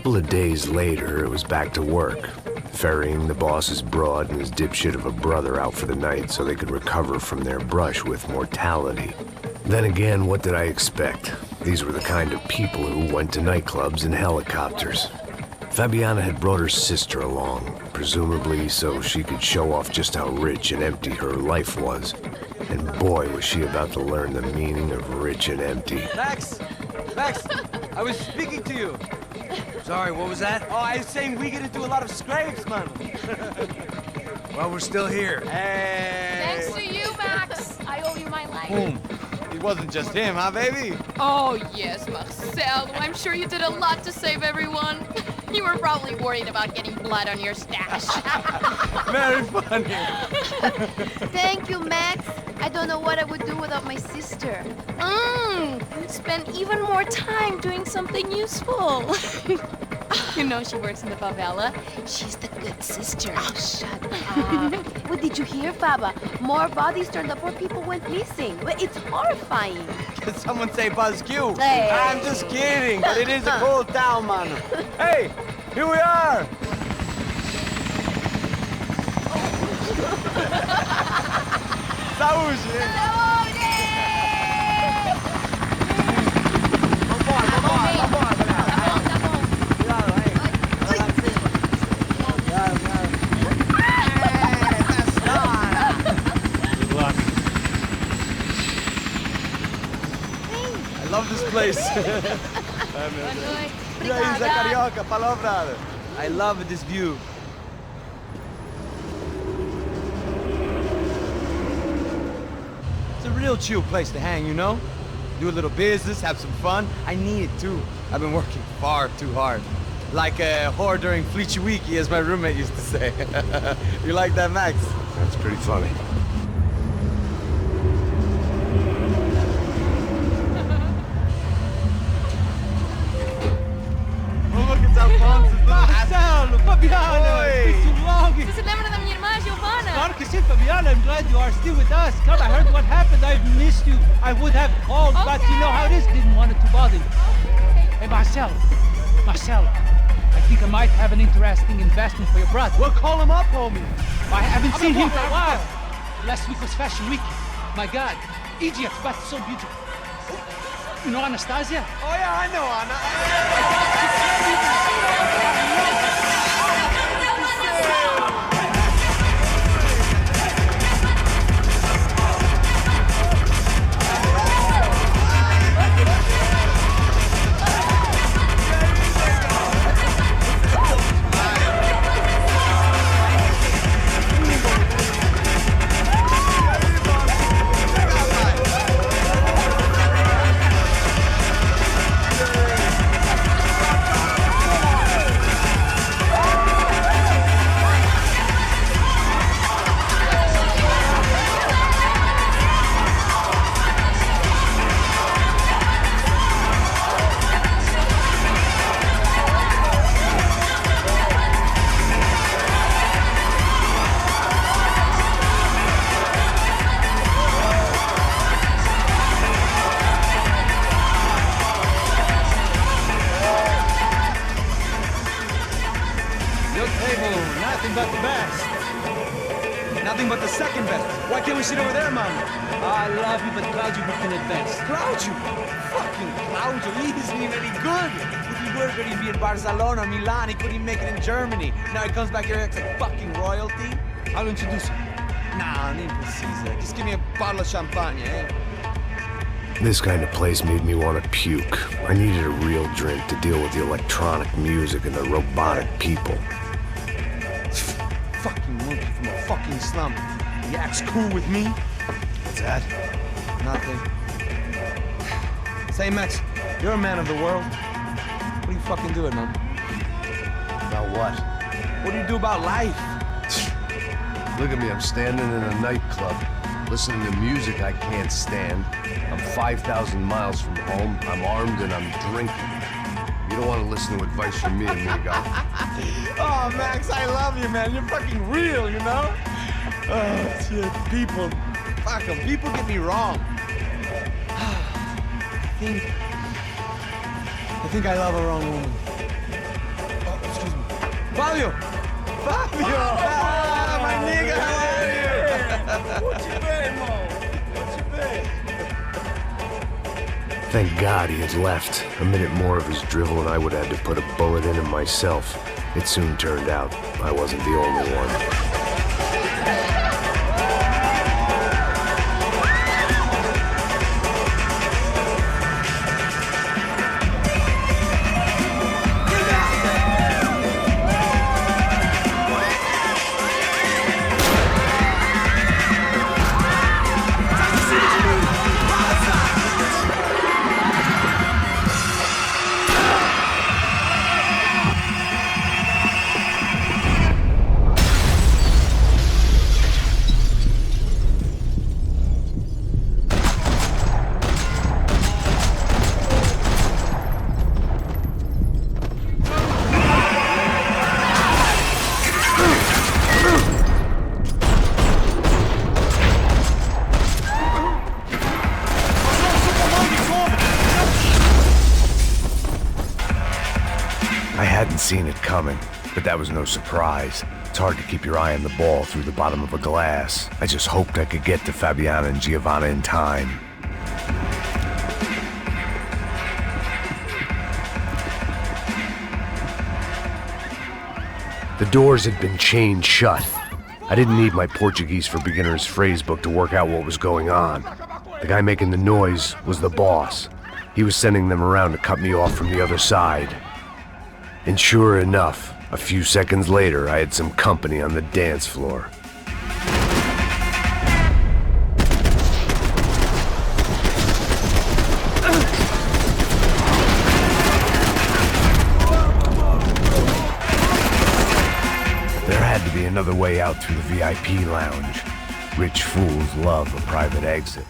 couple of days later, it was back to work, ferrying the boss's broad and his dipshit of a brother out for the night so they could recover from their brush with mortality. Then again, what did I expect? These were the kind of people who went to nightclubs in helicopters. Fabiana had brought her sister along, presumably so she could show off just how rich and empty her life was. And boy, was she about to learn the meaning of rich and empty. Max! Max! I was speaking to you. Sorry, what was that? Oh, I was saying we get into a lot of scrapes, man. Well, we're still here. Hey! Thanks to you, Max. I owe you my life. Boom. It wasn't just him, huh, baby? Oh, yes, Marcel. I'm sure you did a lot to save everyone. You were probably worried about getting blood on your stash. Very funny. Thank you, Max. I don't know what I would do without my sister. Spend even more time doing something useful. You know she works in the favela. She's the good sister. Oh, shut up. What did you hear, Faba? More bodies turned up where people went missing. Well, it's horrifying. Did someone say Buzz Q? Hey. I'm just kidding, but it is a cool town, man. Hey, here we are. Saúde! I love this place. E aí, Zé Carioca, palavra. I love this view. It's a real chill place to hang, you know? Do a little business, have some fun. I need it too. I've been working far too hard. Like a whore during Fleechy Weeky, as my roommate used to say. You like that, Max? That's pretty funny. Marcelo, Fabiana, it's been too long. Você se lembra da minha irmã, Giovanna? Claro que sim, Fabiana. I'm glad you are still with us. Come, I heard what happened. I've missed you. I would have called, but you know how it is. Didn't want it to bother you. Hey, Marcelo, I think I might have an interesting investment for your brother. Well, call him up, homie. I haven't seen him for a while. Last week was Fashion Week. My God, Egypt, but so beautiful. You know Anastasia? Oh yeah, I know Anna. Nothing but the best. Nothing but the second best. Why can't we sit over there, man? I love you, but Claudio booked in advance. Claudio? Fucking Claudio, he isn't even any good. If he were good, he'd be in Barcelona, Milan. He couldn't make it in Germany. Now he comes back here and acts like fucking royalty. I'll introduce you. Nah, nem precisa. Just give me a bottle of champagne, eh? This kind of place made me want to puke. I needed a real drink to deal with the electronic music and the robotic people. Fucking monkey from a fucking slum. He acts cool with me. What's that? Nothing. Say, Max, you're a man of the world. What are you fucking doing, man? About what? What do you do about life? Look at me, I'm standing in a nightclub, listening to music I can't stand. I'm 5,000 miles from home, I'm armed and I'm drinking. You don't want to listen to advice from me, amigo. Oh, Max, I love you, man. You're fucking real, you know? Oh, shit. People. Fuck them. People get me wrong. I think I love a wrong woman. Fabio! Fabio! Ah, my nigga, how are you? Thank God he had left. A minute more of his drivel and I would have had to put a bullet in him myself. It soon turned out I wasn't the only one. I hadn't seen it coming, but that was no surprise. It's hard to keep your eye on the ball through the bottom of a glass. I just hoped I could get to Fabiana and Giovanna in time. The doors had been chained shut. I didn't need my Portuguese for Beginners phrase book to work out what was going on. The guy making the noise was the boss. He was sending them around to cut me off from the other side. And sure enough, a few seconds later, I had some company on the dance floor. There had to be another way out through the VIP lounge. Rich fools love a private exit.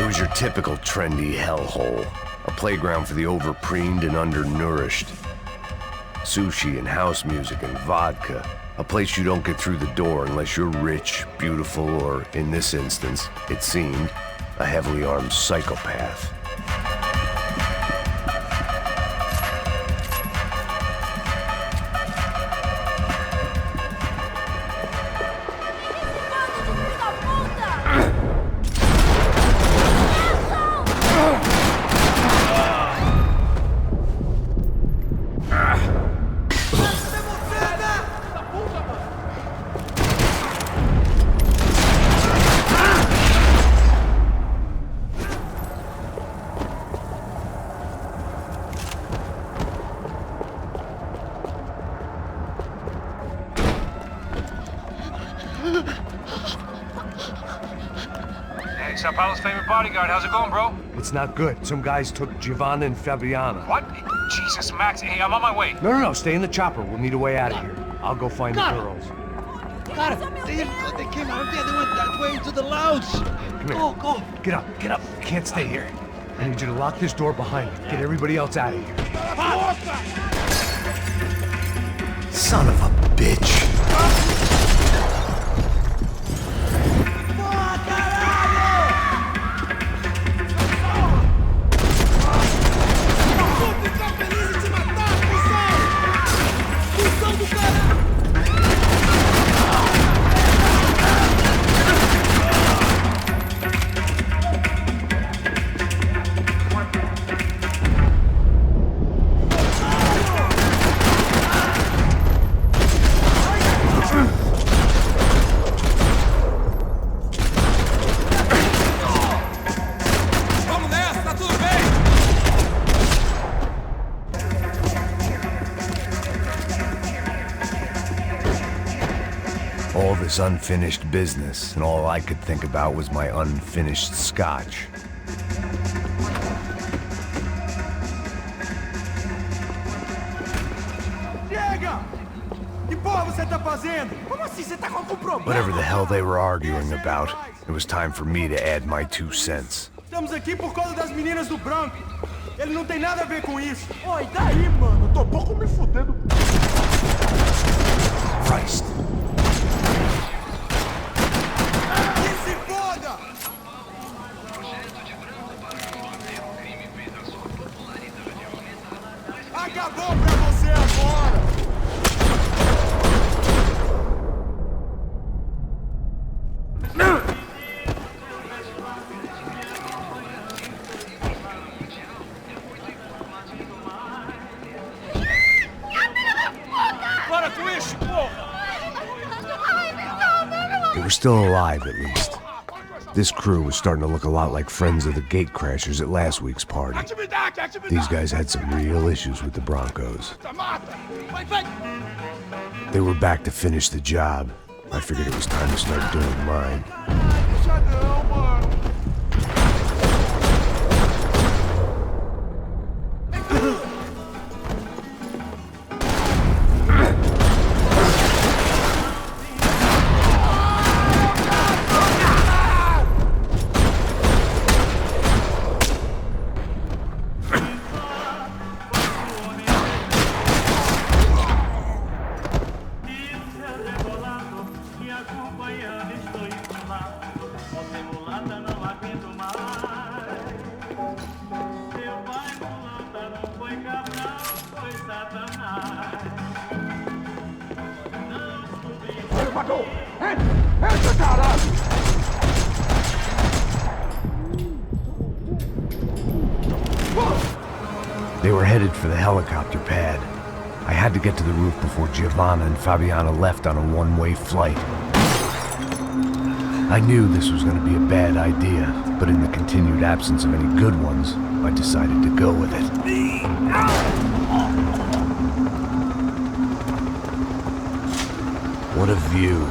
It was your typical trendy hellhole, a playground for the overpreened and undernourished. Sushi and house music and vodka, a place you don't get through the door unless you're rich, beautiful, or, in this instance, it seemed, a heavily armed psychopath. Hey, Sao Paulo's favorite bodyguard. How's it going, bro? It's not good. Some guys took Giovanna and Fabiana. What? Jesus, Max. Hey, I'm on my way. No, stay in the chopper. We'll need a way out of here. I'll go find the girls. Got it. They came out of there. They went that way into the lounge. Come here. Go. Get up. You can't stay here. I need you to lock this door behind you. Get everybody else out of here. Son of a bitch. All this unfinished business, and all I could think about was my unfinished scotch. Diego! You boy was você tá fazendo? Como assim? Você tá com algum problema? Whatever the hell they were arguing about, it was time for me to add my 2 cents. Estamos aqui por causa das meninas do branco. Ele não tem nada a ver com isso. Oi, daí, mano? Eu tô pouco me fudendo. Christ. Que se foda! Acabou pra você agora! Para com isso, porra! They were still alive, at least. This crew was starting to look a lot like friends of the gatecrashers at last week's party. These guys had some real issues with the Broncos. They were back to finish the job. I figured it was time to start doing mine. Deixa não, mano. They were headed for the helicopter pad. I had to get to the roof before Giovanna and Fabiana left on a one-way flight. I knew this was going to be a bad idea, but in the continued absence of any good ones, I decided to go with it. What a view.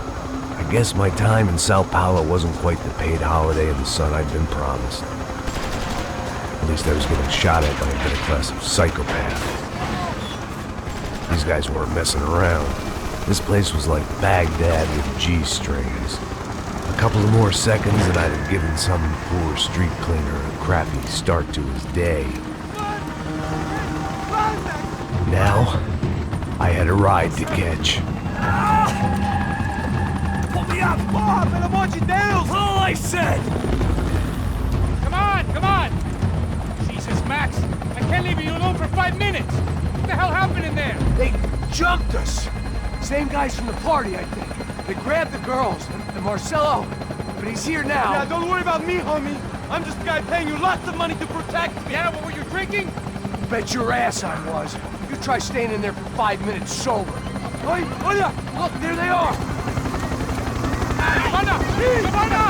I guess my time in Sao Paulo wasn't quite the paid holiday in the sun I'd been promised. At least I was getting shot at by a middle-class psychopath. These guys weren't messing around. This place was like Baghdad with G-strings. A couple of more seconds and I'd have given some poor street cleaner a crappy start to his day. Now, I had a ride to catch. Pull me up, porra, pelo amor de Deus! All I said! Come on, come on! Jesus, Max, I can't leave you alone for 5 minutes! What the hell happened in there? They jumped us. Same guys from the party, I think. They grabbed the girls, and Marcelo, but he's here now. Yeah, don't worry about me, homie. I'm just a guy paying you lots of money to protect me. Yeah, what were you drinking? Bet your ass I was. You try staying in there for 5 minutes sober. Oi, olha! Look, there they are! Giovanna!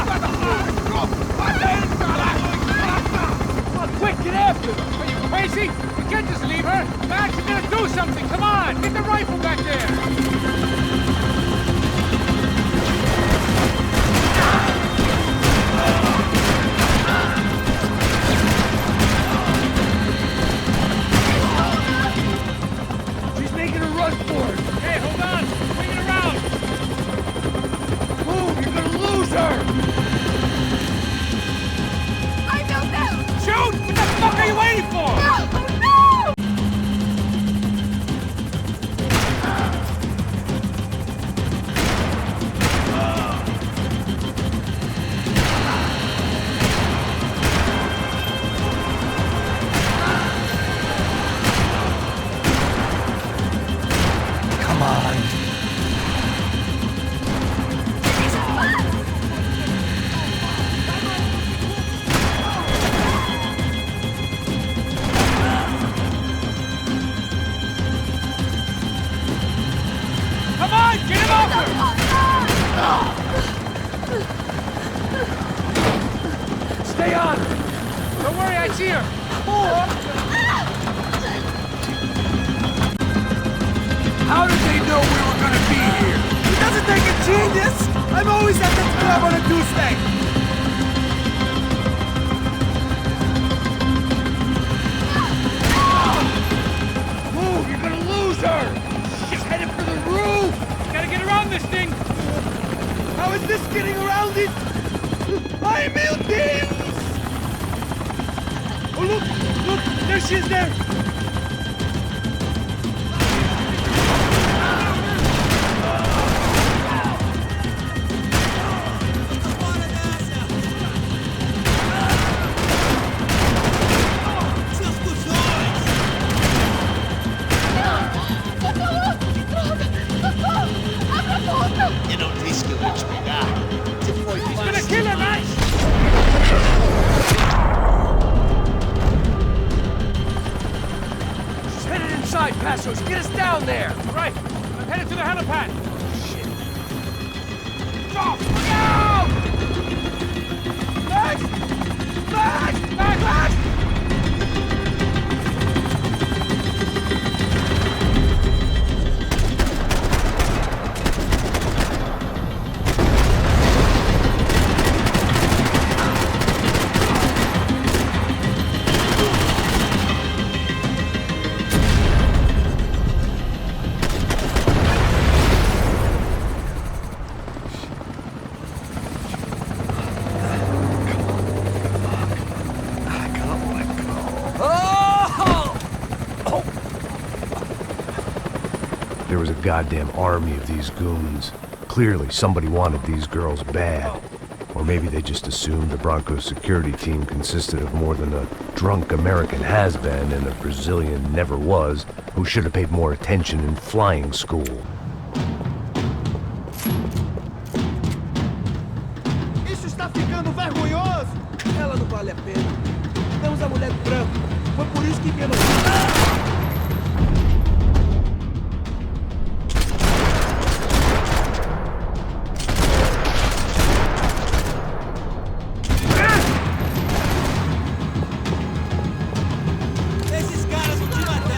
Come on, quick, get after them! Are you crazy? You can't just leave her! Max, you gotta do something! Come on! Get the rifle back there! She's making a run for it! Hey, hold on! Swing it around! Move, you're gonna lose her! I don't know! Shoot! What the fuck are you waiting for? No! No! Come on! Come on! Get him over! Stay on! Don't worry, I see her! How did they know we were gonna be here? It doesn't take a genius. I'm always at the club on a Tuesday. Move, you're gonna lose her! She's headed for the roof! Gotta get look! Look! There she is there! Eu não disse que eu vou te pegar. Você foi He's fácil. gonna kill him, man! She's headed inside, Passos. Get us down there! Right. I'm headed to the helipad. Shit. Drop! Look out! Max! Max! Max! Max! There was a goddamn army of these goons. Clearly, somebody wanted these girls bad. Or maybe they just assumed the Broncos security team consisted of more than a drunk American has-been and a Brazilian never-was who should have paid more attention in flying school. Isso está ficando vergonhoso! Ela não vale a pena. Damos a mulher do branco. Foi por isso que viemos. Esses caras vão te matar.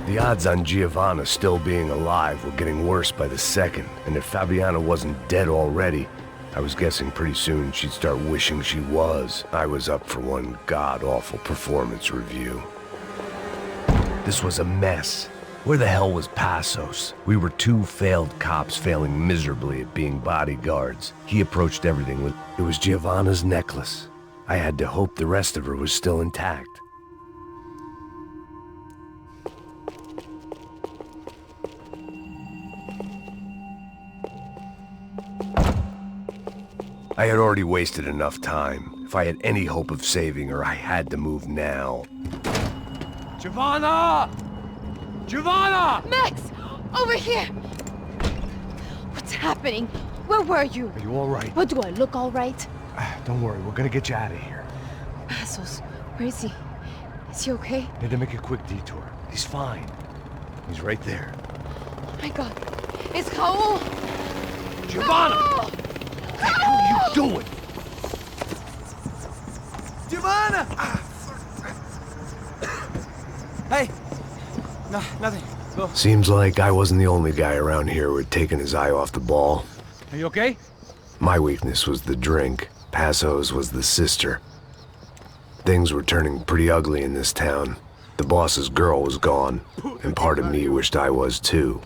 The odds on Giovanna still being alive were getting worse by the second, and if Fabiana wasn't dead already, I was guessing pretty soon she'd start wishing she was. I was up for one god-awful performance review. This was a mess. Where the hell was Passos? We were two failed cops failing miserably at being bodyguards. He approached everything with, it was Giovanna's necklace. I had to hope the rest of her was still intact. I had already wasted enough time. If I had any hope of saving her, I had to move now. Giovanna! Giovanna! Max! Over here! What's happening? Where were you? Are you all right? What, do I look all right? Don't worry, we're gonna get you out of here. Passos, where is he? Is he okay? Need to make a quick detour. He's fine. He's right there. Oh my god. It's Raul! Giovanna! Raul! What the hell are you doing? Giovanna! Hey! No, nothing. Seems like I wasn't the only guy around here who had taken his eye off the ball. Are you okay? My weakness was the drink. Passo's was the sister. Things were turning pretty ugly in this town. The boss's girl was gone, and part of me wished I was too.